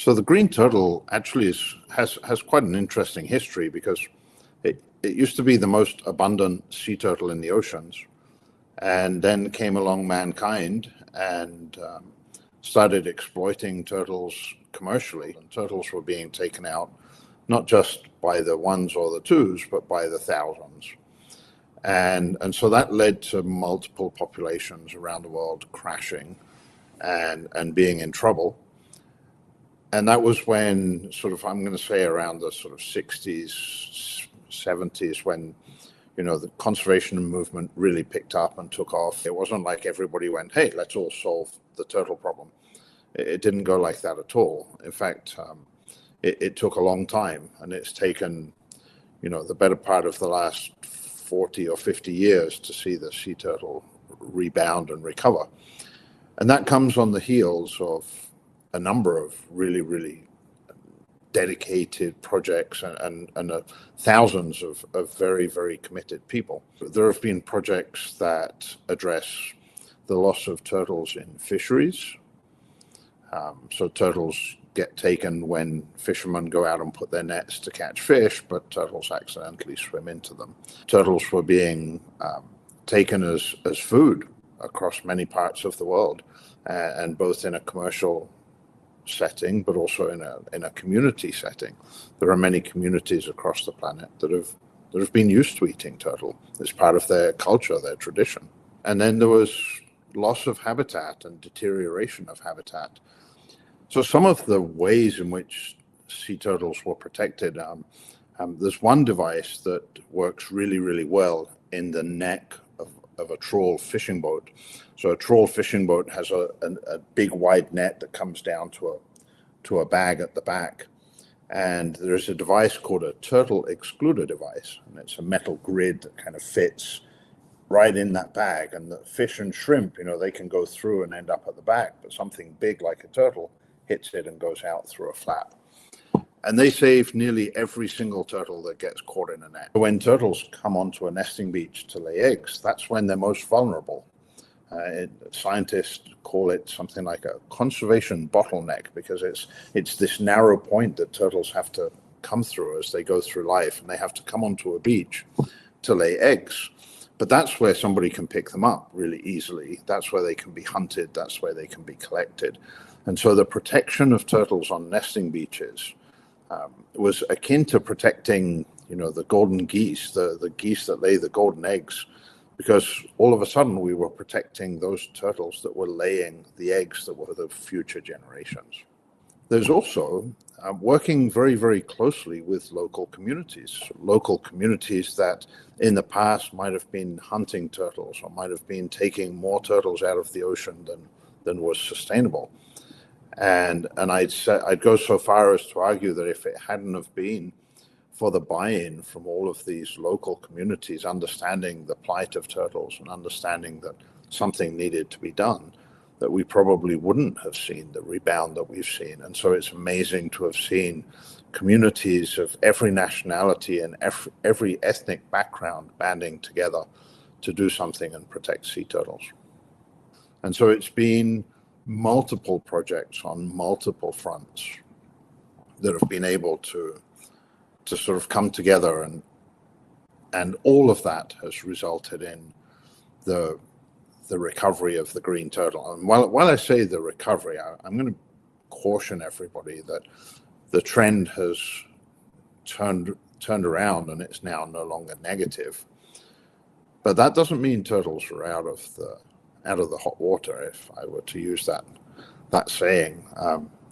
So the green turtle actually has quite an interesting history, because it used to be the most abundant sea turtle in the oceans, and then came along mankind and started exploiting turtles commercially. And turtles were being taken out not just by the ones or the twos, but by the thousands. And so that led to multiple populations around the world crashing and being in trouble. And that was when, sort of, I'm going to say around the sort of 60s, 70s, when, you know, the conservation movement really picked up and took off. It wasn't like everybody went, hey, let's all solve the turtle problem. It didn't go like that at all. In fact, it took a long time, and it's taken, you know, the better part of the last 40 or 50 years to see the sea turtle rebound and recover. And that comes on the heels of a number of really, really dedicated projects and thousands of very, very committed people. There have been projects that address the loss of turtles in fisheries. So turtles get taken when fishermen go out and put their nets to catch fish, but turtles accidentally swim into them. Turtles were being taken as food across many parts of the world, and both in a commercial setting, but also in a community setting. There are many communities across the planet that have been used to eating turtle. It's part of their culture, their tradition. And then there was loss of habitat and deterioration of habitat. So some of the ways in which sea turtles were protected, there's one device that works really, really well in the neck of a trawl fishing boat. So a trawl fishing boat has a big wide net that comes down to a bag at the back. And there's a device called a turtle excluder device. And it's a metal grid that kind of fits right in that bag. And the fish and shrimp, you know, they can go through and end up at the back, but something big like a turtle hits it and goes out through a flap. And they save nearly every single turtle that gets caught in a net. When turtles come onto a nesting beach to lay eggs, that's when they're most vulnerable. Scientists call it something like a conservation bottleneck, because it's this narrow point that turtles have to come through as they go through life, and they have to come onto a beach to lay eggs. But that's where somebody can pick them up really easily. That's where they can be hunted. That's where they can be collected. And so the protection of turtles on nesting beaches was akin to protecting, you know, the golden geese, the geese that lay the golden eggs, because all of a sudden we were protecting those turtles that were laying the eggs that were the future generations. There's also working very, very closely with local communities that in the past might have been hunting turtles, or might have been taking more turtles out of the ocean than was sustainable. And I'd go so far as to argue that if it hadn't have been for the buy-in from all of these local communities, understanding the plight of turtles and understanding that something needed to be done, that we probably wouldn't have seen the rebound that we've seen. And so it's amazing to have seen communities of every nationality and every ethnic background banding together to do something and protect sea turtles. And so it's been multiple projects on multiple fronts that have been able to sort of come together, and all of that has resulted in the recovery of the green turtle. And while I say the recovery, I'm going to caution everybody that the trend has turned around and it's now no longer negative. But that doesn't mean turtles are out of the hot water, if I were to use that saying.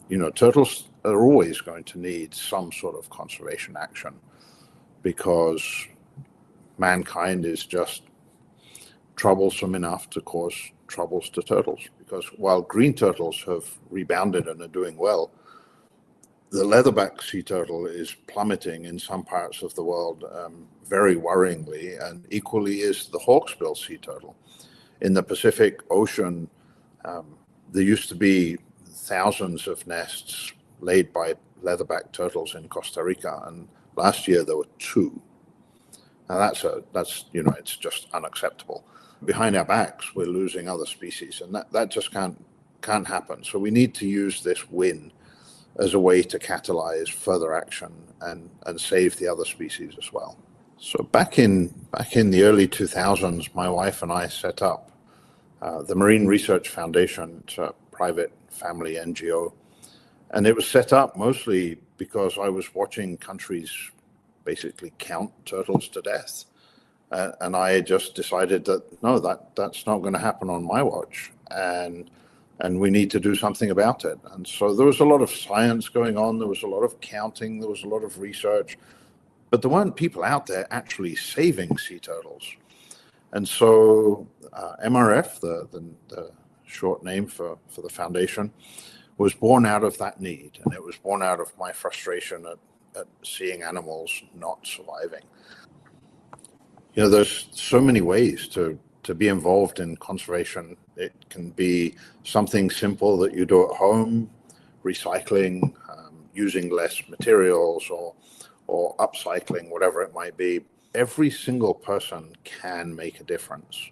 You know, turtles are always going to need some sort of conservation action, because mankind is just troublesome enough to cause troubles to turtles. Because while green turtles have rebounded and are doing well, the leatherback sea turtle is plummeting in some parts of the world very worryingly, and equally is the hawksbill sea turtle. In the Pacific Ocean, there used to be thousands of nests laid by leatherback turtles in Costa Rica, and last year there were 2. Now that's you know, it's just unacceptable. Behind our backs, we're losing other species, and that just can't happen. So we need to use this win as a way to catalyze further action and save the other species as well. So back in the early 2000s, my wife and I set up the Marine Research Foundation. It's a private family NGO. And it was set up mostly because I was watching countries basically count turtles to death. And I just decided that, no, that's not going to happen on my watch. And we need to do something about it. And so there was a lot of science going on. There was a lot of counting. There was a lot of research. But there weren't people out there actually saving sea turtles. And so MRF, the short name for the foundation, was born out of that need. And it was born out of my frustration at seeing animals not surviving. You know, there's so many ways to be involved in conservation. It can be something simple that you do at home, recycling, using less materials, or upcycling, whatever it might be. Every single person can make a difference.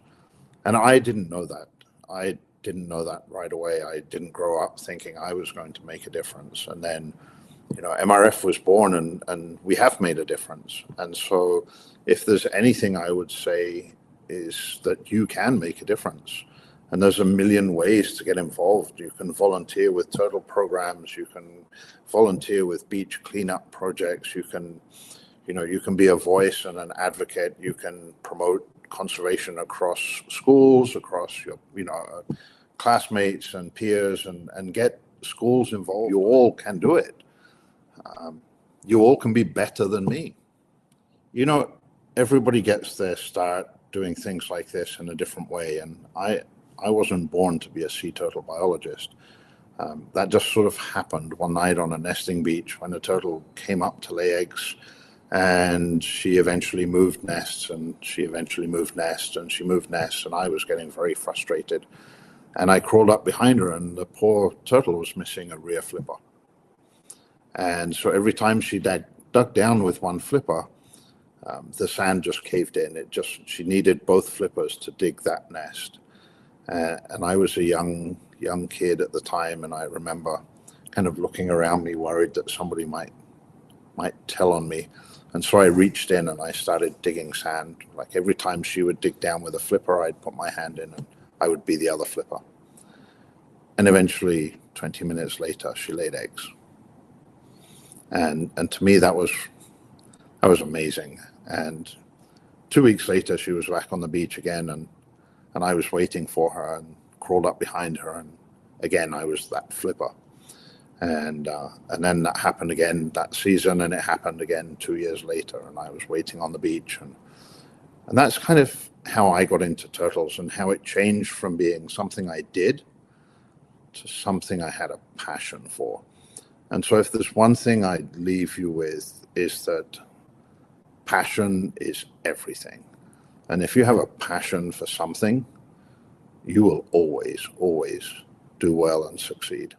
And I didn't know that. I didn't know that right away. I didn't grow up thinking I was going to make a difference. And then, you know, MRF was born and we have made a difference. And so if there's anything I would say is that you can make a difference. And there's a million ways to get involved. You can volunteer with turtle programs. You can volunteer with beach cleanup projects. You can be a voice and an advocate. You can promote conservation across schools, across your, classmates and peers, and get schools involved. You all can do it. You all can be better than me. You know, everybody gets their start doing things like this in a different way. And I wasn't born to be a sea turtle biologist. That just sort of happened one night on a nesting beach when a turtle came up to lay eggs, and she eventually moved nests, and she eventually moved nests, and she moved nests, and I was getting very frustrated. And I crawled up behind her, and the poor turtle was missing a rear flipper. And so every time she dug down with one flipper, the sand just caved in. She needed both flippers to dig that nest. And I was a young kid at the time, and I remember kind of looking around me, worried that somebody might tell on me. And so I reached in and I started digging sand. Like every time she would dig down with a flipper, I'd put my hand in and I would be the other flipper. And eventually, 20 minutes later, she laid eggs. And to me, that was amazing. And 2 weeks later, she was back on the beach again, and I was waiting for her and crawled up behind her, and again I was that flipper. And then that happened again that season, and it happened again 2 years later, and I was waiting on the beach, and that's kind of how I got into turtles, and how it changed from being something I did to something I had a passion for. And so if there's one thing I'd leave you with, is that passion is everything. And if you have a passion for something, you will always, always do well and succeed.